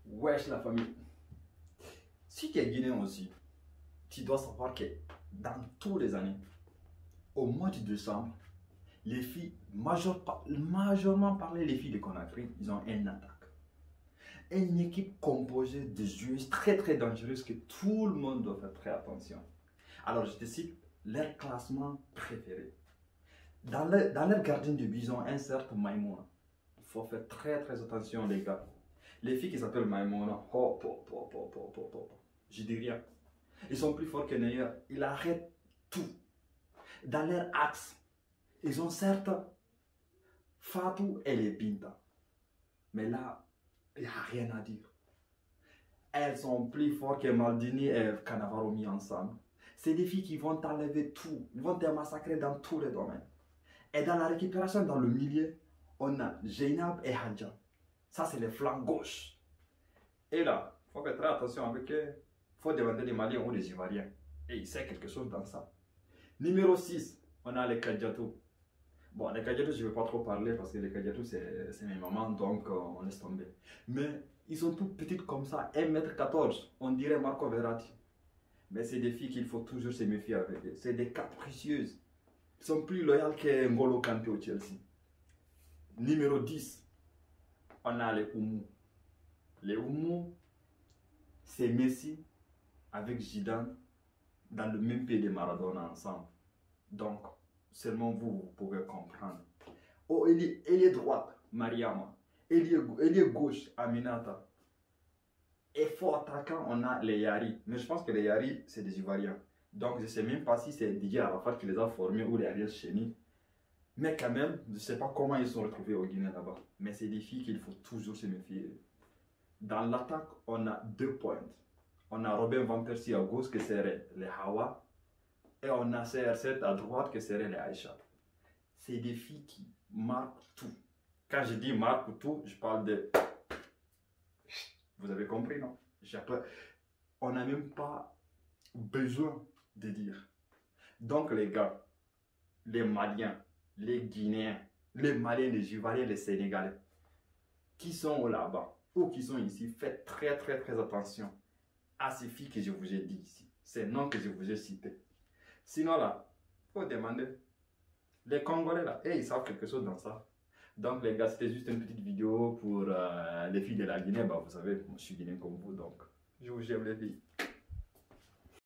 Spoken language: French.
Wesh la famille. Si tu es guinéen aussi, tu dois savoir que dans toutes les années, au mois de décembre, les filles, majorement parlé, les filles de Conakry, ils ont une attaque. Une équipe composée de joueuses très dangereuses que tout le monde doit faire très attention. Alors je te cite leur classement préféré. Dans leur gardien de but, ils ont un certain Maïmouna. Il faut faire très attention les gars. Les filles qui s'appellent Maïmouna, je dis rien. Ils sont plus forts que Neyer. Ils arrêtent tout. Dans leur axe, ils ont certes Fatou et les Binta. Mais là, il n'y a rien à dire. Elles sont plus fortes que Maldini et Cannavaro mis ensemble. C'est des filles qui vont t'enlever tout. Ils vont te massacrer dans tous les domaines. Et dans la récupération, dans le milieu, on a Zainab et Hadja. Ça, c'est les flancs gauche. Et là, il faut faire très attention avec eux. Il faut demander des Maliens ou des Ivoiriens. Et il sait quelque chose dans ça. Numéro 6, on a les Kadjatou. Bon, les Kadjatou, je ne vais pas trop parler parce que les Kadjatou, c'est mes mamans, donc on laisse tomber. Mais ils sont toutes petites comme ça, 1m14, on dirait Marco Verratti. Mais c'est des filles qu'il faut toujours se méfier avec elles. C'est des capricieuses. Ils sont plus loyales que N'Golo Kanté au Chelsea. Numéro 10, on a les Oumou. Les Oumou, c'est Messi avec Zidane dans le même pays de Maradona ensemble. Donc, seulement vous pouvez comprendre. Oh, ailier droite, Mariama. Ailier gauche, Aminata. Et faux attaquant, on a les Yari. Mais je pense que les Yari, c'est des Ivoiriens. Donc, je ne sais même pas si c'est Didier Arafat qui les a formés ou les Ariel Chéni. Mais quand même, je ne sais pas comment ils sont retrouvés au Guinée là-bas. Mais c'est des filles qu'il faut toujours se méfier. Dans l'attaque, on a 2 pointes. On a Robin Van Persie à gauche, qui serait les Hawa. Et on a CR7 à droite, qui serait les Aïcha. C'est des filles qui marquent tout. Quand je dis marquent tout, je parle de... Vous avez compris, non? On n'a même pas besoin de dire. Donc les gars, les Maliens, les Guinéens, les Maliens, les Ivoiriens, les Sénégalais, qui sont là-bas ou qui sont ici, faites très attention à ces filles que je vous ai dit ici, ces noms que je vous ai cités. Sinon là, il faut demander. Les Congolais là, ils savent quelque chose dans ça. Donc les gars, c'était juste une petite vidéo pour les filles de la Guinée. Bah, vous savez, moi, je suis guinéen comme vous, donc je vous aime les filles.